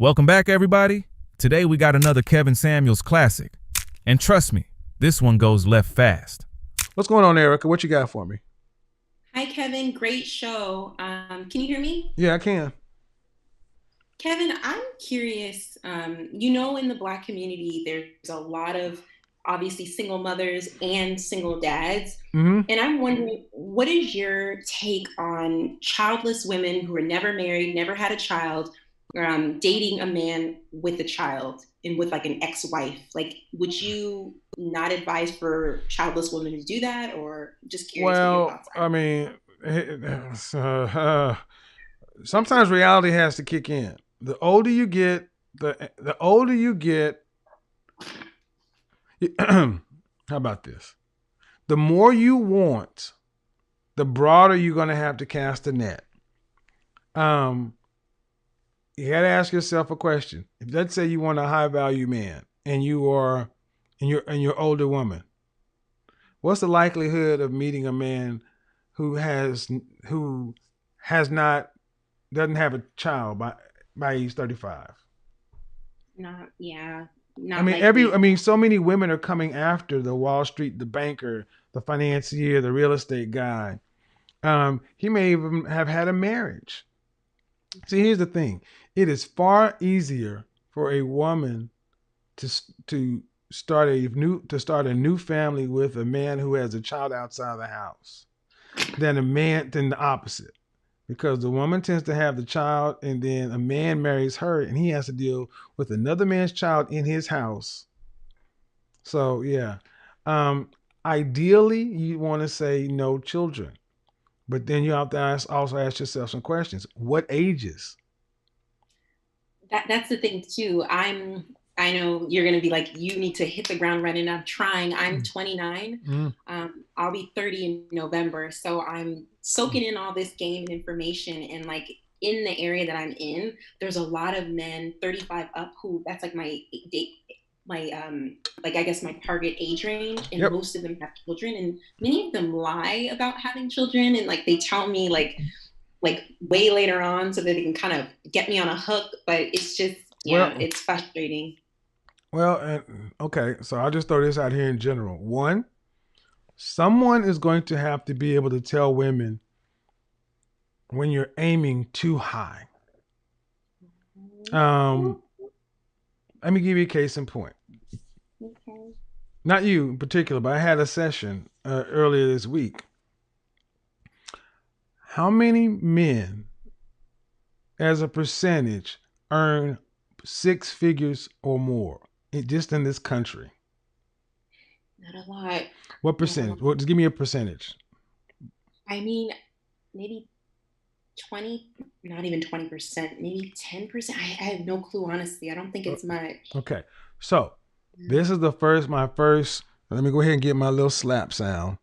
Welcome back, everybody. Today we got another Kevin Samuels classic. And trust me, this one goes left fast. What's going on, Erica? What you got for me? Hi, Kevin. Great show. Can you hear me? Yeah, I can. Kevin, I'm curious. In the Black community, there's a lot of obviously single mothers and single dads. Hmm. And I'm wondering, what is your take on childless women who were never married, never had a child, dating a man with a child and with like an ex-wife? Like, would you not advise for childless women to do that? Or just curious what your Well, thoughts I mean, sometimes reality has to kick in. The older you get, the older you get. How about this? The more you want, the broader you're going to have to cast the net. Um, you got to ask yourself a question. If let's say you want a high value man, and you're older woman, what's the likelihood of meeting a man who has not doesn't have a child by age 35? Not, yeah, I not mean, likely. so many women are coming after the Wall Street, the banker, the financier, the real estate guy. He may even have had a marriage. See, here's the thing: it is far easier for a woman to start a new family with a man who has a child outside the house than the opposite, because the woman tends to have the child and then a man marries her and he has to deal with another man's child in his house. So yeah, um, ideally you want to say no children, but then you have to also ask yourself some questions. What ages? That's the thing too. I know you're gonna be like, you need to hit the ground running. I'm trying. I'm 29. Mm-hmm. I'll be 30 in November. So I'm soaking in all this game and information, and like in the area that I'm in, there's a lot of men 35 up who that's like my date my like I guess my target age range, and Yep. most of them have children, and many of them lie about having children, and like they tell me like way later on so that they can kind of get me on a hook. But it's just, yeah, Well, it's frustrating. okay. So I'll just throw this out here in general. One, someone is going to have to be able to tell women when you're aiming too high. Um, Let me give you a case in point. Okay. Not you in particular, but I had a session earlier this week. How many men, as a percentage, earn six figures or more just in this country? Not a lot. What Not a lot. percentage? Well, just give me a percentage. I mean, maybe 20, not even 20%, maybe 10%. I have no clue, honestly. I don't think Uh, it's much. Okay, so Yeah. this is my first. Let me go ahead and get my little slap sound.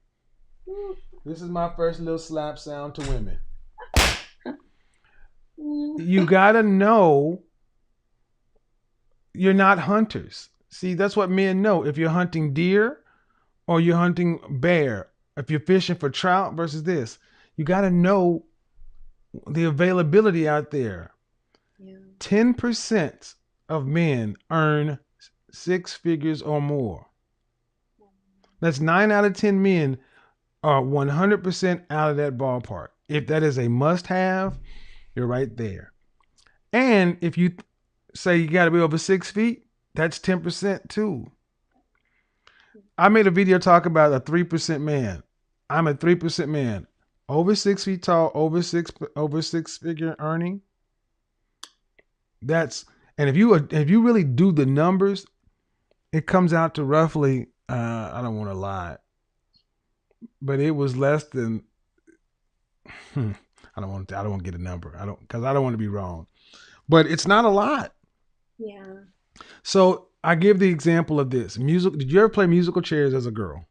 This is my first little slap sound to women. You gotta know you're not hunters. See, that's what men know. If you're hunting deer or you're hunting bear, if you're fishing for trout versus this, you gotta know the availability out there. Yeah. 10% of men earn six figures or more. That's 9 out of 10 men are 100% out of that ballpark. If that is a must have, you're right there. And if you say you got to be over 6 feet, that's 10% too. I made a video talk about a 3% man. I'm a 3% man. Over 6 feet tall, over six figure earning. That's and if you really do the numbers, it comes out to roughly I don't want to lie, but it was less than I don't want to get a number. I don't because I don't want to be wrong. But it's not a lot. Yeah. So I give the example of this. Music did you ever play musical chairs as a girl?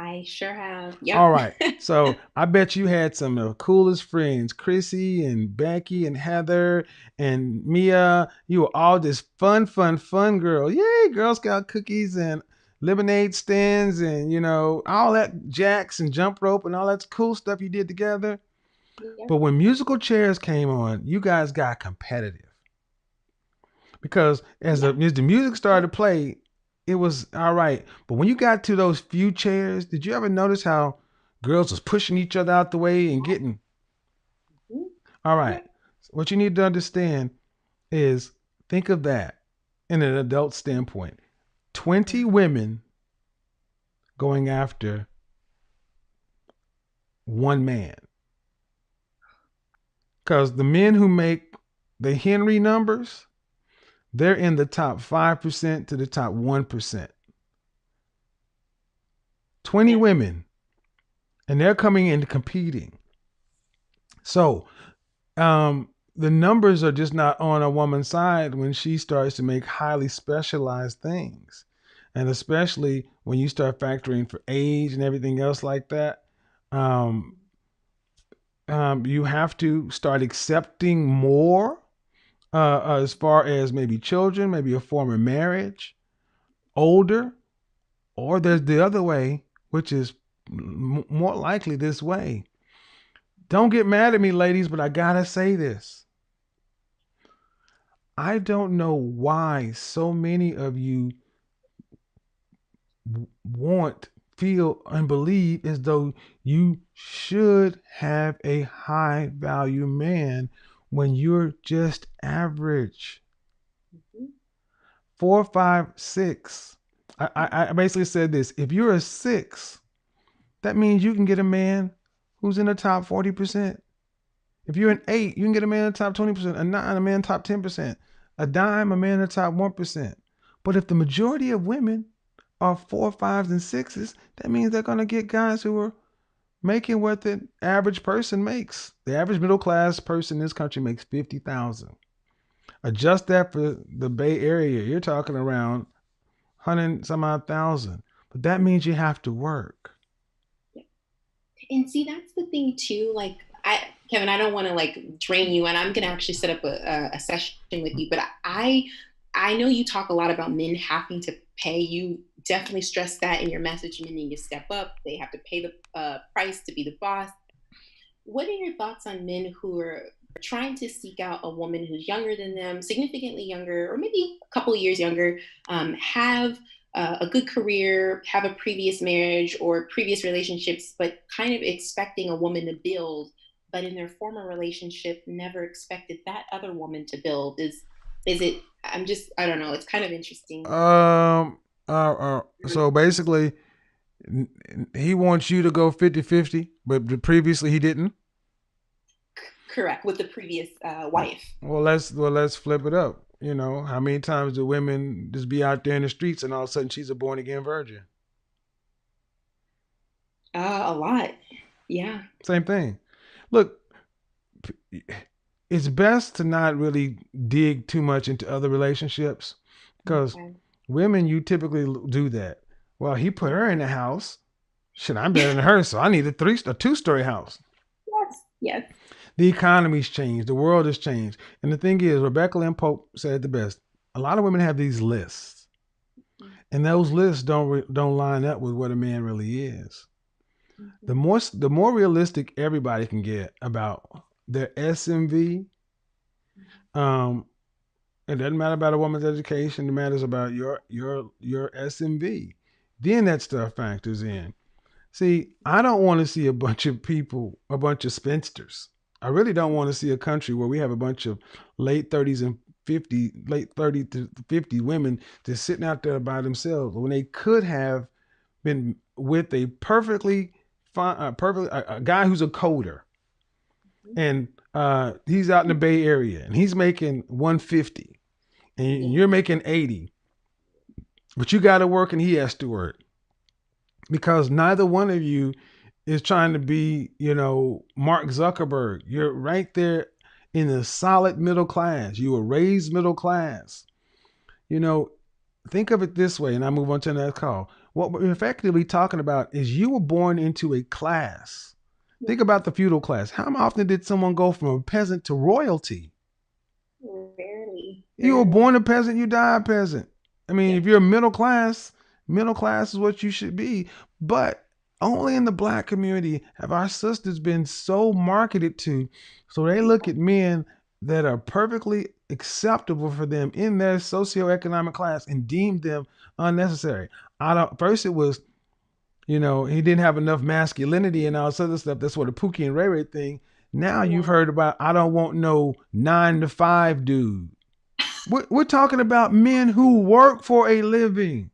I sure have. All Yep. right. So I bet you had some of the coolest friends, Chrissy and Becky and Heather and Mia. You were all this fun girl. Yay, Girl Scout cookies and lemonade stands and all that jacks and jump rope and all that cool stuff you did together. Yep. But when musical chairs came on, you guys got competitive. because as the music started to play, it was all right. But when you got to those few chairs, did you ever notice how girls was pushing each other out the way and getting all right? What you need to understand is think of that in an adult standpoint. 20 women going after one man. Because the men who make the Henry numbers, they're in the top 5% to the top 1%. 20 women, and they're coming in competing. So the numbers are just not on a woman's side when she starts to make highly specialized things. And especially when you start factoring for age and everything else like that, um, you have to start accepting more as far as maybe children, maybe a former marriage, older, or there's the other way, which is more likely this way. Don't get mad at me, ladies, but I gotta say this. I don't know why so many of you want, feel, and believe as though you should have a high value man when you're just average. 4, 5, 6. I basically said this. If you're a 6, that means you can get a man who's in the top 40%. If you're an 8, you can get a man in the top 20%, a 9, a man in the top 10%, a dime, a man in the top 1%. But if the majority of women are 4, 5s, and 6s, that means they're going to get guys who are making what the average person makes. The average middle class person in this country makes $50,000. Adjust that for the Bay Area, you're talking around 100 some odd thousand. But that means you have to work. And see, that's the thing too. Like, Kevin, I don't want to like drain you, and I'm gonna actually set up a session with you. But I know you talk a lot about men having to pay. You definitely stress that in your message. Men need to step up. They have to pay the price to be the boss. What are your thoughts on men who are trying to seek out a woman who's younger than them, significantly younger, or maybe a couple of years younger, have a good career, have a previous marriage or previous relationships, but kind of expecting a woman to build, but in their former relationship never expected that other woman to build? Is it? I don't know. It's kind of interesting. So basically, he wants you to go 50-50, but previously he didn't. Correct, with the previous wife. Well, let's flip it up. You know, how many times do women just be out there in the streets and all of a sudden she's a born again virgin? A lot. Yeah. Same thing. Look, it's best to not really dig too much into other relationships because Okay. women, you typically do that. Well, he put her in the house. Shit, I'm better than her, so I need a 2-story house. Yes. Yes. The economy's changed. The world has changed. And the thing is, Rebecca Lynn Pope said it the best. A lot of women have these lists, and those lists don't line up with what a man really is. The more realistic everybody can get about their SMV, it doesn't matter about a woman's education. It matters about your SMV. Then that stuff factors in. See, I don't want to see a bunch of people, a bunch of spinsters. I really don't want to see a country where we have a bunch of late 30s and 50, late 30 to 50 women just sitting out there by themselves when they could have been with a perfectly fine, a guy who's a coder, and he's out in the Bay Area and he's making 150 and you're making 80, but you got to work and he has to work because neither one of you is trying to be, Mark Zuckerberg. You're right there in the solid middle class. You were raised middle class. Think of it this way, and I move on to the next call. What we're effectively talking about is you were born into a class. Think about the feudal class. How often did someone go from a peasant to royalty? Rarely. You were born a peasant, you die a peasant. I mean, if you're middle class is what you should be. But only in the black community have our sisters been so marketed to, so they look at men that are perfectly acceptable for them in their socioeconomic class and deemed them unnecessary. I don't. First, it was, he didn't have enough masculinity and all this other stuff. That's what the Pookie and Ray Ray thing. Now you've heard about, I don't want no 9 to 5 dude. We're talking about men who work for a living.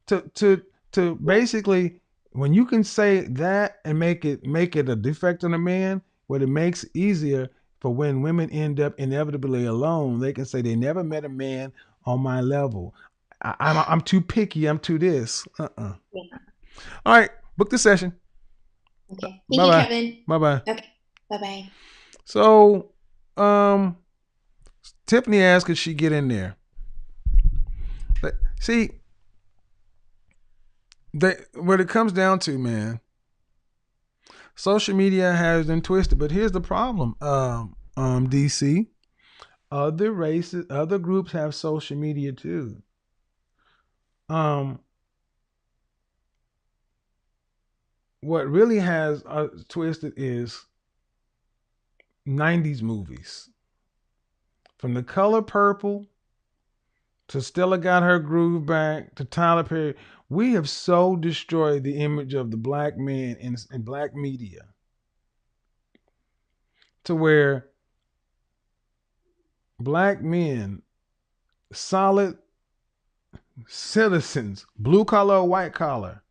To basically, when you can say that and make it a defect on a man, what it makes it easier for when women end up inevitably alone, they can say they never met a man on my level. I'm too picky. I'm too this. Yeah. All right, book the session. Okay. Thank you, Kevin. Bye-bye. Okay. Bye-bye. So, Tiffany asked, could she get in there? But see, what it comes down to, man, social media has been twisted. But here's the problem, DC. Other races, other groups have social media too. What really has twisted is 90s movies. From The Color Purple to Stella Got Her Groove Back to Tyler Perry, we have so destroyed the image of the black man in black media to where black men, solid citizens, blue collar or white collar,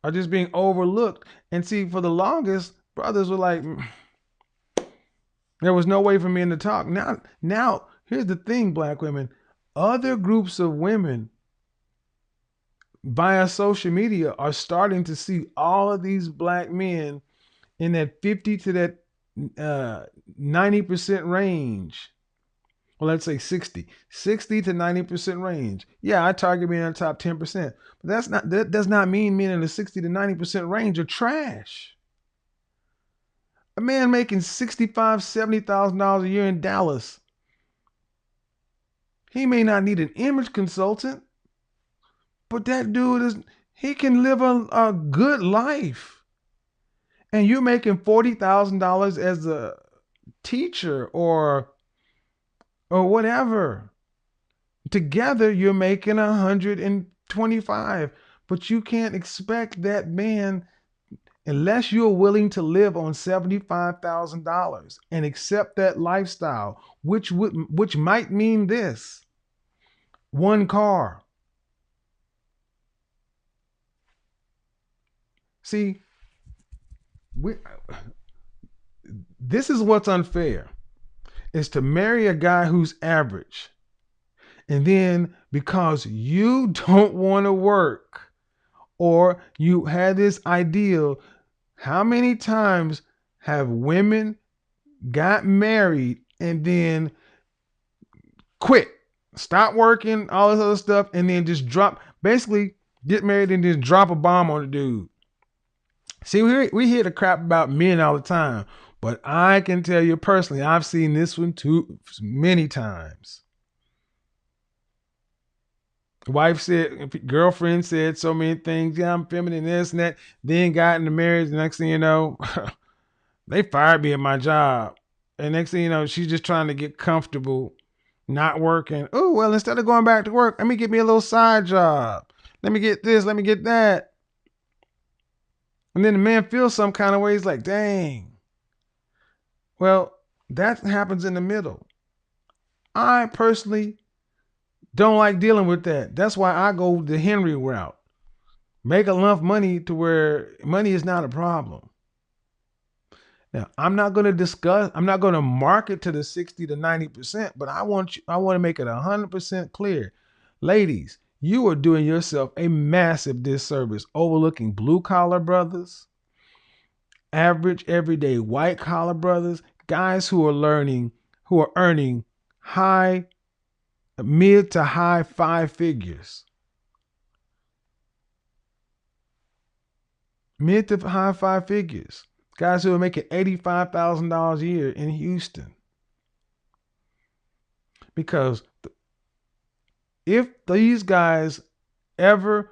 are just being overlooked. And see, for the longest, brothers were like, there was no way for men to talk. Now, here's the thing, black women. Other groups of women via social media are starting to see all of these black men in that 50 to that 90% range. Well, let's say 60 to 90% range. Yeah, I target being in the top 10%, but that does not mean men in the 60 to 90% range are trash. A man making $65,000, $70,000 a year in Dallas, he may not need an image consultant, but that dude he can live a good life. And you're making $40,000 as a teacher or whatever. Together you're making 125, but you can't expect that man, unless you're willing to live on $75,000 and accept that lifestyle, which might mean this: one car. See, this is what's unfair, is to marry a guy who's average, and then because you don't want to work or you had this ideal. How many times have women got married and then quit, stop working, all this other stuff, and then just basically get married and just drop a bomb on the dude? See, we hear the crap about men all the time, but I can tell you personally, I've seen this one too many times. Girlfriend said so many things. Yeah, I'm feminine, this and that. Then got into marriage. The next thing you know, they fired me at my job. And next thing you know, she's just trying to get comfortable, not working. Oh, well, instead of going back to work, let me get me a little side job. Let me get this, let me get that. And then the man feels some kind of way. He's like, dang. Well, that happens in the middle. I personally don't like dealing with that. That's why I go the Henry route. Make enough money to where money is not a problem. Now, I'm not going to market to the 60 to 90%, but I want to make it 100% clear. Ladies, you are doing yourself a massive disservice overlooking blue collar brothers, average everyday white collar brothers, guys who are earning mid to high 5 figures. Mid to high 5 figures. Guys who are making $85,000 a year in Houston. Because if these guys ever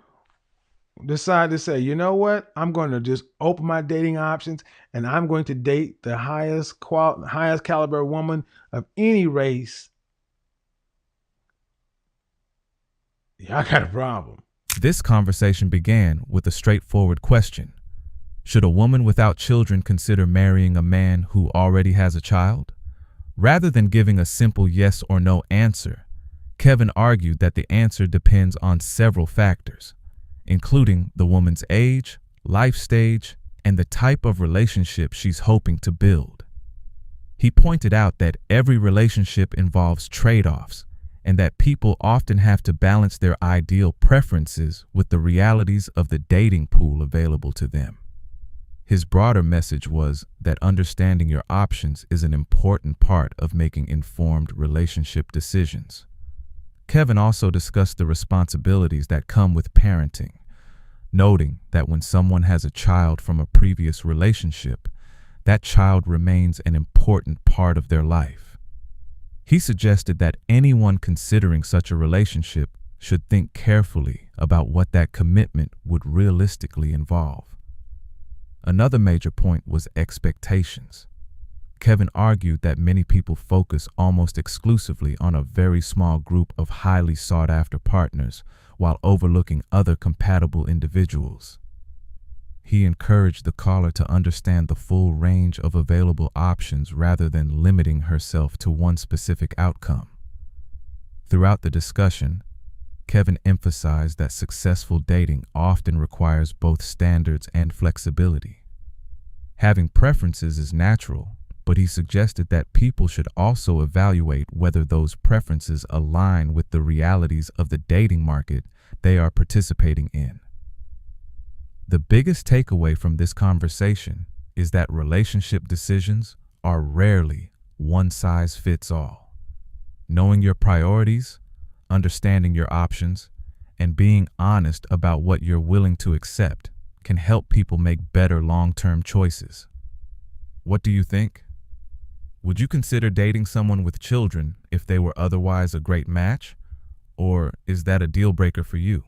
decide to say, you know what, I'm going to just open my dating options and I'm going to date the highest caliber woman of any race, yeah, I got a problem. This conversation began with a straightforward question. Should a woman without children consider marrying a man who already has a child? Rather than giving a simple yes or no answer, Kevin argued that the answer depends on several factors, including the woman's age, life stage, and the type of relationship she's hoping to build. He pointed out that every relationship involves trade-offs, and that people often have to balance their ideal preferences with the realities of the dating pool available to them. His broader message was that understanding your options is an important part of making informed relationship decisions. Kevin also discussed the responsibilities that come with parenting, noting that when someone has a child from a previous relationship, that child remains an important part of their life. He suggested that anyone considering such a relationship should think carefully about what that commitment would realistically involve. Another major point was expectations. Kevin argued that many people focus almost exclusively on a very small group of highly sought-after partners while overlooking other compatible individuals. He encouraged the caller to understand the full range of available options rather than limiting herself to one specific outcome. Throughout the discussion, Kevin emphasized that successful dating often requires both standards and flexibility. Having preferences is natural, but he suggested that people should also evaluate whether those preferences align with the realities of the dating market they are participating in. The biggest takeaway from this conversation is that relationship decisions are rarely one size fits all. Knowing your priorities, understanding your options, and being honest about what you're willing to accept can help people make better long-term choices. What do you think? Would you consider dating someone with children if they were otherwise a great match? Or is that a deal breaker for you?